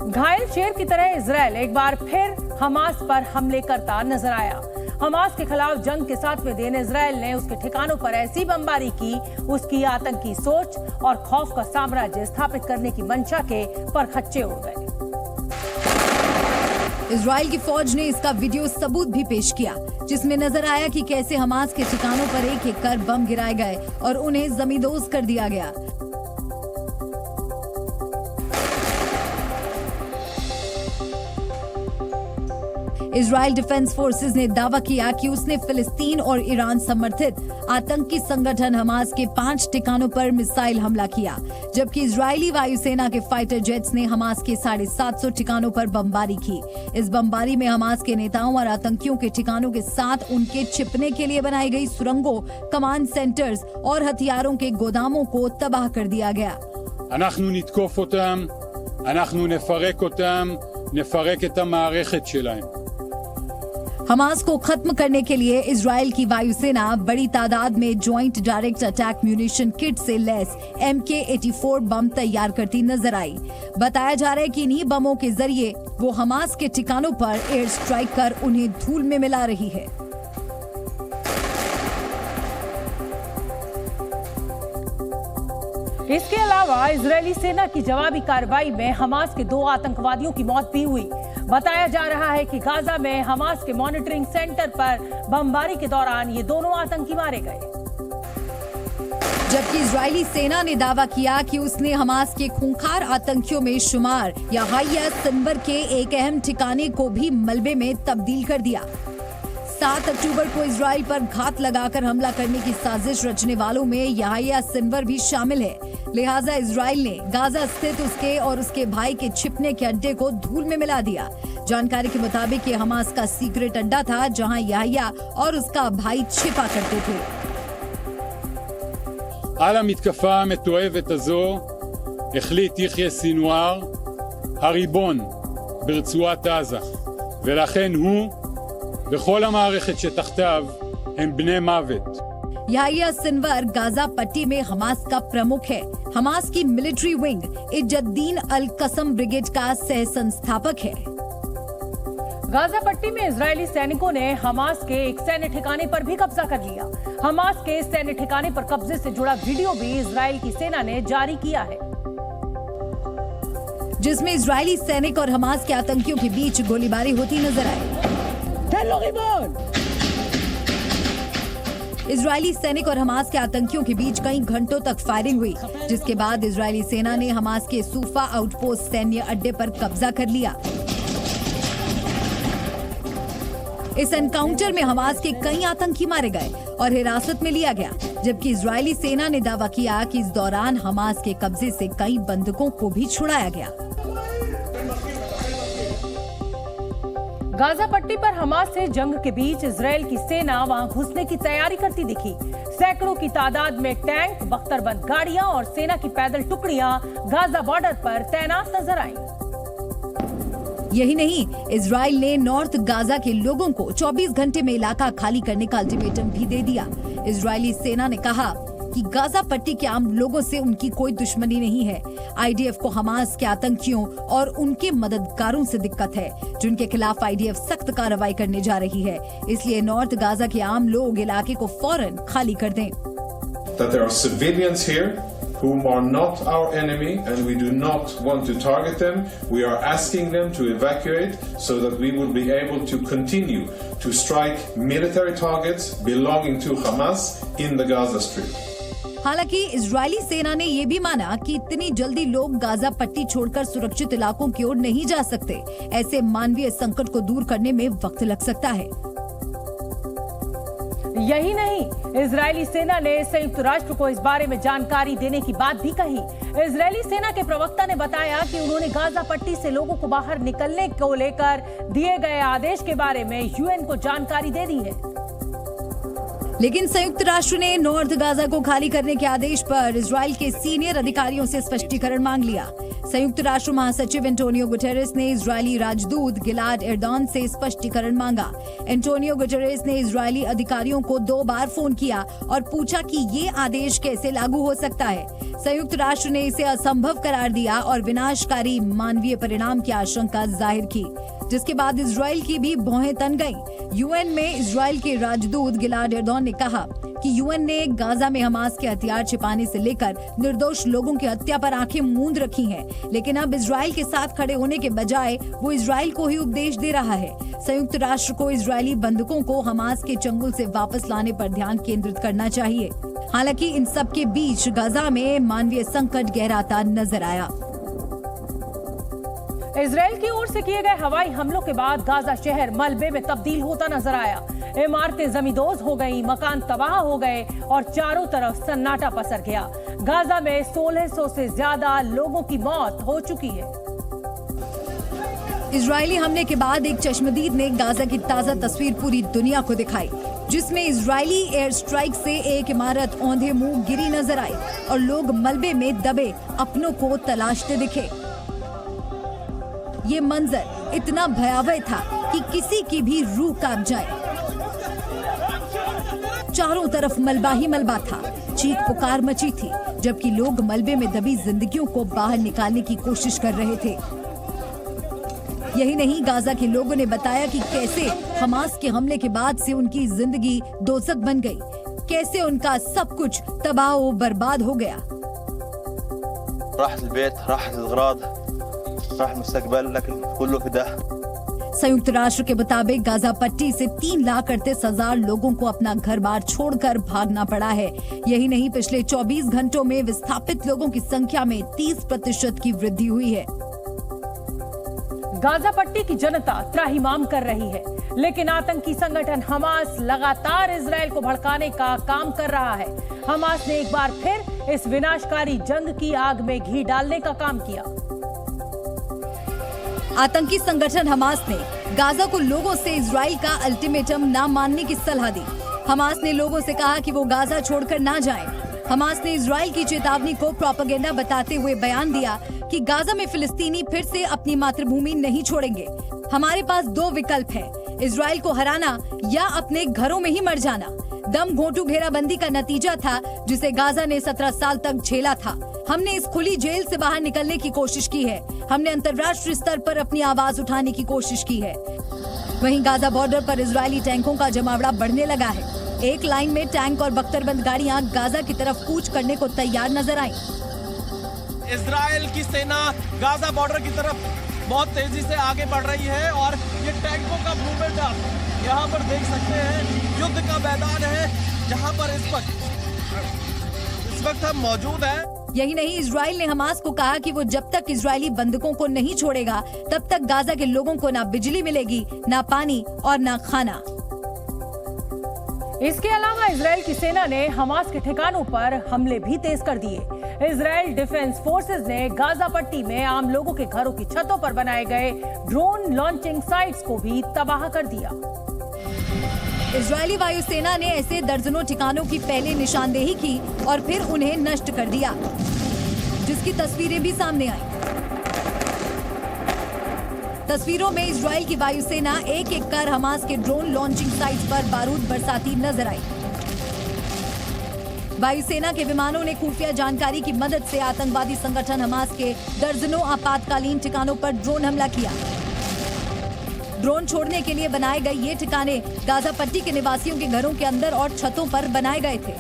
घायल शेर की तरह इजराइल एक बार फिर हमास पर हमले करता नजर आया। हमास के खिलाफ जंग के 7वें दिन इजराइल ने उसके ठिकानों पर ऐसी बमबारी की, उसकी आतंकी सोच और खौफ का साम्राज्य स्थापित करने की मंशा के परखच्चे उड़ गए। इजराइल की फौज ने इसका वीडियो सबूत भी पेश किया, जिसमें नजर आया कि कैसे हमास के ठिकानों पर एक एक कर बम गिराए गए और उन्हें जमींदोज कर दिया गया। इजराइल डिफेंस फोर्सेस ने दावा किया कि उसने फिलिस्तीन और ईरान समर्थित आतंकी संगठन हमास के 5 ठिकानों पर मिसाइल हमला किया, जबकि इजरायली वायुसेना के फाइटर जेट्स ने हमास के 750 ठिकानों पर बमबारी की। इस बमबारी में हमास के नेताओं और आतंकियों के ठिकानों के साथ उनके छिपने के लिए बनाई गई सुरंगों, कमांड सेंटर्स और हथियारों के गोदामों को तबाह कर दिया गया। אנחנו נתקוף אותם, אנחנו נפרק אותם, נפרק את המערכת שלהם। हमास को खत्म करने के लिए इजराइल की वायुसेना बड़ी तादाद में joint direct attack munition kit से लैस MK-84 बम तैयार करती नजर आई। बताया जा रहा है कि इन्हीं बमों के जरिए वो हमास के ठिकानों पर एयर स्ट्राइक कर उन्हें धूल में मिला रही है। इसके अलावा इजरायली सेना की जवाबी कार्रवाई में हमास के 2 आतंकवादियों की मौत भी हुई। बताया जा रहा है कि गाजा में हमास के मॉनिटरिंग सेंटर पर बमबारी के दौरान ये दोनों आतंकी मारे गए, जबकि इजरायली सेना ने दावा किया कि उसने हमास के खूंखार आतंकियों में शुमार याह्या सिनवर के एक अहम ठिकाने को भी मलबे में तब्दील कर दिया। 7 अक्टूबर को इजराइल पर घात लगाकर हमला करने की साजिश रचने वालों में याह्या सिनवर भी शामिल है। लिहाजा इजराइल ने गाजा स्थित उसके और उसके भाई के छिपने के अड्डे को धूल में मिला दिया। जानकारी के मुताबिक ये हमास का सीक्रेट अड्डा था, जहां याह्या और उसका भाई छिपा करते थे। על המתקפה המתועבת הזו החליט יחיא סינואר, הריבון ברצועת עזה, ולכן הוא וכל המערכת שתחתיו הם בני מוות। याह्या सिनवर गाजा पट्टी में हमास का प्रमुख है। हमास की मिलिट्री विंग इज्जुद्दीन अल कसम ब्रिगेड का सह संस्थापक है। गाजा पट्टी में इजरायली सैनिकों ने हमास के एक सैन्य ठिकाने पर भी कब्जा कर लिया। हमास के सैन्य ठिकाने पर कब्जे से जुड़ा वीडियो भी इजरायल की सेना ने जारी किया है, जिसमें इजरायली सैनिक और हमास के आतंकियों के बीच गोलीबारी होती नजर आई। इजरायली सैनिक और हमास के आतंकियों के बीच कई घंटों तक फायरिंग हुई, जिसके बाद इजरायली सेना ने हमास के सूफा आउटपोस्ट सैन्य अड्डे पर कब्जा कर लिया। इस एनकाउंटर में हमास के कई आतंकी मारे गए और हिरासत में लिया गया, जबकि इजरायली सेना ने दावा किया कि इस दौरान हमास के कब्जे से कई बंधकों को भी छुड़ाया गया। गाजा पट्टी पर हमास से जंग के बीच इजरायल की सेना वहां घुसने की तैयारी करती दिखी। सैकड़ों की तादाद में टैंक, बख्तरबंद गाड़ियां और सेना की पैदल टुकड़ियां गाजा बॉर्डर पर तैनात नजर आईं। यही नहीं, इजराइल ने नॉर्थ गाजा के लोगों को 24 घंटे में इलाका खाली करने का अल्टीमेटम भी दे दिया। इजरायली सेना ने कहा कि गाजा पट्टी के आम लोगों से उनकी कोई दुश्मनी नहीं है। IDF को हमास के आतंकियों और उनके मददगारों से दिक्कत है, जिनके खिलाफ IDF सख्त कार्रवाई करने जा रही है। इसलिए नॉर्थ गाजा के आम लोग इलाके को फौरन खाली कर दें। That there are civilians here whom are not our enemy and we do not want to target them. We are asking them to evacuate so that we will be able to continue to strike military targets belonging to Hamas in the Gaza Strip. हालांकि Israeli सेना ने यह भी माना कि इतनी जल्दी लोग गाजा पट्टी छोड़कर सुरक्षित इलाकों की ओर नहीं जा सकते। ऐसे मानवीय संकट को दूर करने में वक्त लग सकता है। यही नहीं, इजरायली सेना ने संयुक्त राष्ट्र को इस बारे में जानकारी देने की बात भी कही। इजरायली सेना के प्रवक्ता ने बताया कि उन्होंने गाजा पट्टी से लोगों को बाहर निकलने को लेकर दिए गए आदेश के बारे में UN को जानकारी दे दी है। लेकिन संयुक्त राष्ट्र ने नॉर्थ गाजा को खाली करने के आदेश पर इजराइल के सीनियर अधिकारियों से स्पष्टीकरण मांग लिया। संयुक्त राष्ट्र महासचिव एंटोनियो गुटेरेस ने इजरायली राजदूत गिलाड एर्दोन से स्पष्टीकरण मांगा। एंटोनियो गुटेरेस ने इजरायली अधिकारियों को 2 बार फोन किया और पूछा कि ये आदेश कैसे लागू हो सकता है। संयुक्त राष्ट्र ने इसे असंभव करार दिया और विनाशकारी मानवीय परिणाम की आशंका जाहिर की, जिसके बाद इजराइल की भी भौहें तन गईं। यूएन में इजराइल के राजदूत गिलाड एर्दोन ने कहा कि यूएन ने गाजा में हमास के हथियार छिपाने से लेकर निर्दोष लोगों की हत्या पर आंखें मूंद रखी हैं, लेकिन अब इजराइल के साथ खड़े होने के बजाय वो इजराइल को ही उपदेश दे रहा है। संयुक्त राष्ट्र को इजरायली बंधकों को हमास के चंगुल से वापस लाने पर ध्यान केंद्रित करना चाहिए। हालांकि इन सब के बीच गाजा में मानवीय संकट गहराता नजर आया। इजराइल की ओर से किए गए हवाई हमलों के बाद गाजा शहर मलबे में तब्दील होता नजर आया। इमारतें जमींदोज हो गईं, मकान तबाह हो गए और चारों तरफ सन्नाटा पसर गया। गाजा में 1600 से ज्यादा लोगों की मौत हो चुकी है। इजरायली हमले के बाद एक चश्मदीद ने गाजा की ताजा तस्वीर पूरी दुनिया को दिखाई, जिसमें इजरायली एयर स्ट्राइक से एक इमारत औंधे मुंह गिरी नजर आई और लोग मलबे में दबे अपनों को तलाशते दिखे। ये मंजर इतना भयावह था कि किसी की भी रूह कांप जाए। चारों तरफ मलबा ही मलबा था, चीख पुकार मची थी, जबकि लोग मलबे में दबी जिंदगियों को बाहर निकालने की कोशिश कर रहे थे। यही नहीं, गाजा के लोगों ने बताया कि कैसे हमास के हमले के बाद से उनकी जिंदगी दोज़ख बन गई, कैसे उनका सब कुछ तबाह और बर्बाद हो गया। संयुक्त राष्ट्र के मुताबिक गाजा पट्टी से 3,38,000 लोगों को अपना घर बार छोड़कर भागना पड़ा है। यही नहीं, पिछले 24 घंटों में विस्थापित लोगों की संख्या में 30% की वृद्धि हुई है। गाजा पट्टी की जनता त्राहिमाम कर रही है, लेकिन आतंकी संगठन हमास लगातार इजराइल को भड़काने का काम कर रहा है। हमास ने एक बार फिर इस विनाशकारी जंग की आग में घी डालने का काम किया। आतंकी संगठन हमास ने गाजा को लोगों से इजराइल का अल्टीमेटम ना मानने की सलाह दी। हमास ने लोगों से कहा कि वो गाजा छोड़कर ना जाएं। हमास ने इजराइल की चेतावनी को प्रोपेगेंडा बताते हुए बयान दिया कि गाजा में फिलिस्तीनी फिर से अपनी मातृभूमि नहीं छोड़ेंगे। हमारे पास 2 विकल्प हैं, इजराइल को हराना या अपने घरों में ही मर जाना। दम घोंटू घेराबंदी का नतीजा था जिसे गाजा ने 17 साल तक झेला था। हमने इस खुली जेल से बाहर निकलने की कोशिश की है। हमने अंतर्राष्ट्रीय स्तर पर अपनी आवाज उठाने की कोशिश की है। वहीं गाजा बॉर्डर पर इजरायली टैंकों का जमावड़ा बढ़ने लगा है। एक लाइन में टैंक और बख्तरबंद गाड़ियां गाजा की तरफ कूच करने को तैयार नजर आईं। इजराइल की सेना गाजा बॉर्डर की तरफ बहुत तेजी से आगे बढ़ रही है और ये टैंकों का मूवमेंट आप यहाँ पर देख सकते हैं। युद्ध का मैदान है जहाँ पर इस वक्त हम मौजूद हैं। यही नहीं, इजराइल ने हमास को कहा कि वो जब तक इजरायली बंधकों को नहीं छोड़ेगा तब तक गाजा के लोगों को ना बिजली मिलेगी, ना पानी और ना खाना। इसके अलावा इजराइल की सेना ने हमास के ठिकानों पर हमले भी तेज कर दिए। इजराइल डिफेंस फोर्सेस ने गाजा पट्टी में आम लोगों के घरों की छतों पर बनाए गए ड्रोन लॉन्चिंग साइट्स को भी तबाह कर दिया। इजरायली वायुसेना ने ऐसे दर्जनों ठिकानों की पहले निशानदेही की और फिर उन्हें नष्ट कर दिया, जिसकी तस्वीरें भी सामने आई। तस्वीरों में इजराइल की वायुसेना एक एक कर हमास के ड्रोन लॉन्चिंग साइट्स पर बारूद बरसाती नजर आई। वायुसेना के विमानों ने खुफिया जानकारी की मदद से आतंकवादी संगठन हमास के दर्जनों आपातकालीन ठिकानों पर ड्रोन हमला किया। ड्रोन छोड़ने के लिए बनाए गए ये ठिकाने गाजा पट्टी के निवासियों के घरों के अंदर और छतों पर बनाए गए थे।